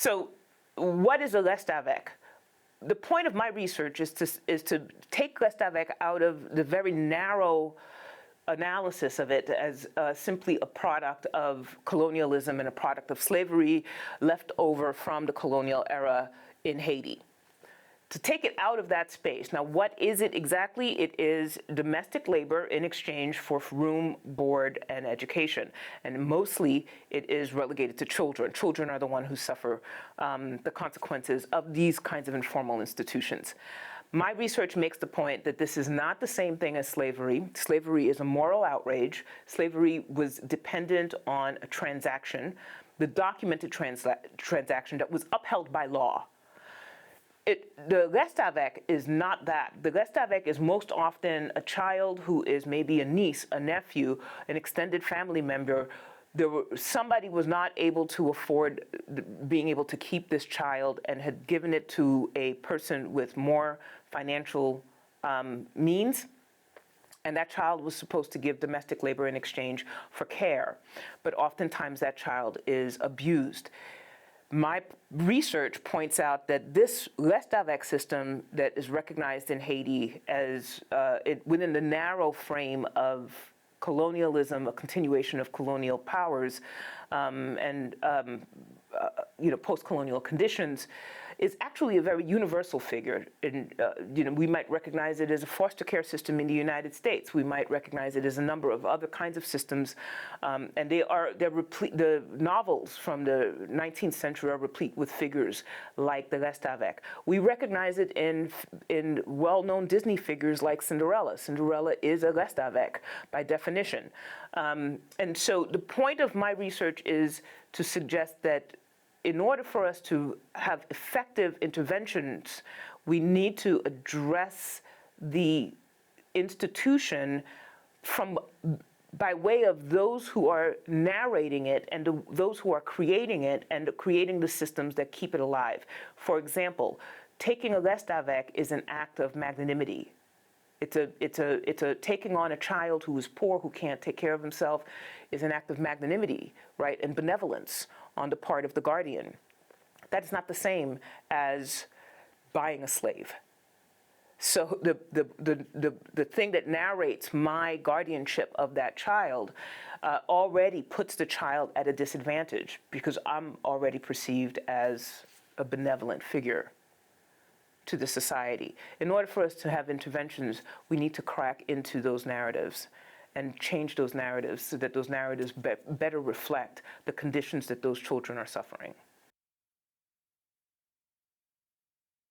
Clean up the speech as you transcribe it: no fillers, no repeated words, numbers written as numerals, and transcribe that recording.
So what is a restavec? The point of my research is to take restavec out of the very narrow analysis of it as simply a product of colonialism and a product of slavery left over from the colonial era in Haiti. To take it out of that space. Now, what is it exactly? It is domestic labor in exchange for room, board, and education. And mostly it is relegated to children. Children are the ones who suffer the consequences of these kinds of informal institutions. My research makes the point that this is not the same thing as slavery. Slavery is a moral outrage. Slavery was dependent on a transaction, the documented transaction that was upheld by law. The restavec is not that. The restavec is most often a child who is maybe a niece, a nephew, an extended family member. Somebody was not able to afford being able to keep this child and had given it to a person with more financial means. And that child was supposed to give domestic labor in exchange for care. But oftentimes that child is abused. My research points out that this restavec system that is recognized in Haiti as within the narrow frame of colonialism, a continuation of colonial powers, and post-colonial conditions, is actually a very universal figure. And, we might recognize it as a foster care system in the United States. We might recognize it as a number of other kinds of systems, and they're replete. The novels from the 19th century are replete with figures like the restavec. We recognize it in well-known Disney figures like Cinderella. Cinderella is a restavec by definition. And so the point of my research is to suggest that in order for us to have effective interventions, we need to address the institution by way of those who are narrating it and those who are creating it and creating the systems that keep it alive. For example, taking a restavec is an act of magnanimity. It's a taking on a child who is poor, who can't take care of himself, is an act of magnanimity, right, and benevolence on the part of the guardian. That's not the same as buying a slave. So the thing that narrates my guardianship of that child already puts the child at a disadvantage because I'm already perceived as a benevolent figure to the society. In order for us to have interventions, we need to crack into those narratives and change those narratives so that those narratives better reflect the conditions that those children are suffering.